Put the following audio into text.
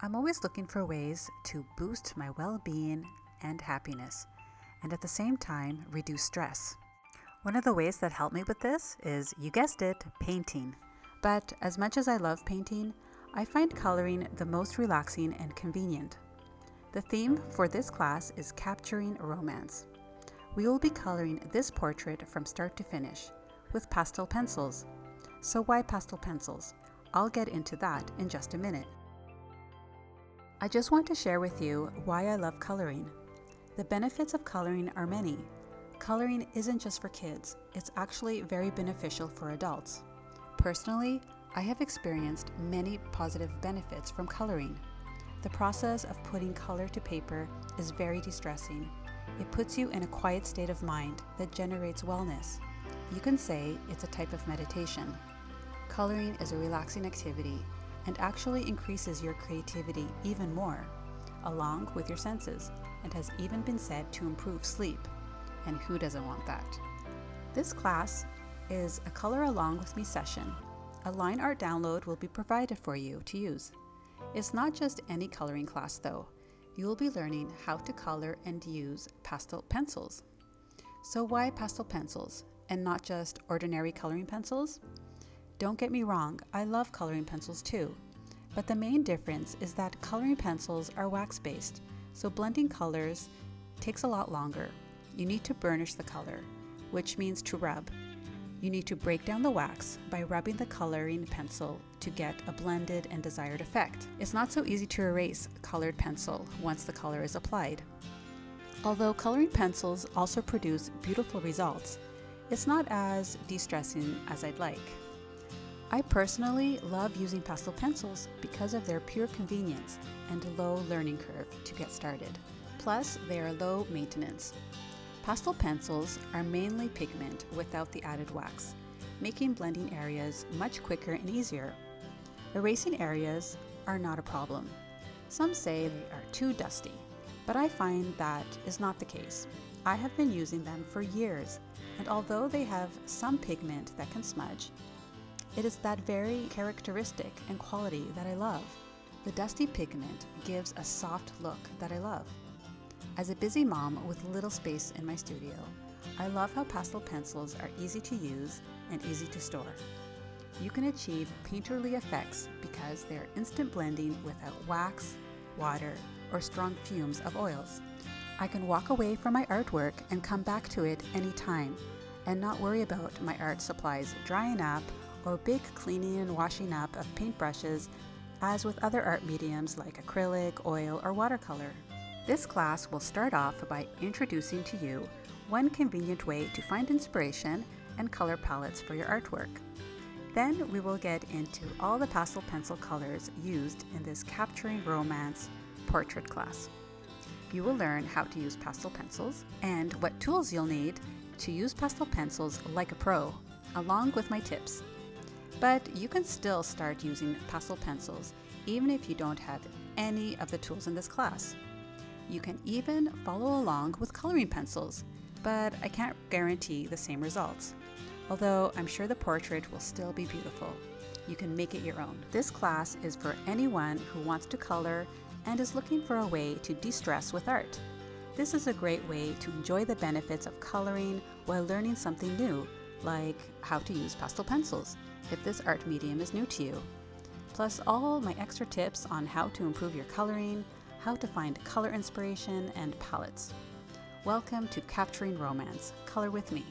I'm always looking for ways to boost my well-being and happiness, and at the same time reduce stress. One of the ways that help me with this is, you guessed it, painting. But as much as I love painting, I find coloring the most relaxing and convenient. The theme for this class is capturing romance. We will be coloring this portrait from start to finish with pastel pencils. So why pastel pencils? I'll get into that in just a minute. I just want to share with you why I love coloring. The benefits of coloring are many. Coloring isn't just for kids, it's actually very beneficial for adults. Personally, I have experienced many positive benefits from coloring. The process of putting color to paper is very distressing. It puts you in a quiet state of mind that generates wellness. You can say it's a type of meditation. Coloring is a relaxing activity and actually increases your creativity even more, along with your senses, and has even been said to improve sleep. And who doesn't want that? This class is a Color Along With Me session. A line art download will be provided for you to use. It's not just any coloring class though. You will be learning how to color and use pastel pencils. So why pastel pencils and not just ordinary coloring pencils? Don't get me wrong, I love coloring pencils too. But the main difference is that coloring pencils are wax-based, so blending colors takes a lot longer. You need to burnish the color, which means to rub. You need to break down the wax by rubbing the coloring pencil to get a blended and desired effect. It's not so easy to erase colored pencil once the color is applied. Although coloring pencils also produce beautiful results, it's not as de-stressing as I'd like. I personally love using pastel pencils because of their pure convenience and low learning curve to get started. Plus, they are low maintenance. Pastel pencils are mainly pigment without the added wax, making blending areas much quicker and easier. Erasing areas are not a problem. Some say they are too dusty, but I find that is not the case. I have been using them for years, and although they have some pigment that can smudge, it is that very characteristic and quality that I love. The dusty pigment gives a soft look that I love. As a busy mom with little space in my studio, I love how pastel pencils are easy to use and easy to store. You can achieve painterly effects because they are instant blending without wax, water, or strong fumes of oils. I can walk away from my artwork and come back to it anytime and not worry about my art supplies drying up or big cleaning and washing up of paintbrushes as with other art mediums like acrylic, oil, or watercolor. This class will start off by introducing to you one convenient way to find inspiration and color palettes for your artwork. Then we will get into all the pastel pencil colors used in this Capturing Romance portrait class. You will learn how to use pastel pencils and what tools you'll need to use pastel pencils like a pro, along with my tips. But you can still start using pastel pencils even if you don't have any of the tools in this class. You can even follow along with coloring pencils, but I can't guarantee the same results. Although I'm sure the portrait will still be beautiful. You can make it your own. This class is for anyone who wants to color and is looking for a way to de-stress with art. This is a great way to enjoy the benefits of coloring while learning something new, like how to use pastel pencils, if this art medium is new to you. Plus all my extra tips on how to improve your coloring, how to find color inspiration and palettes. Welcome to Capturing Romance. Color with me.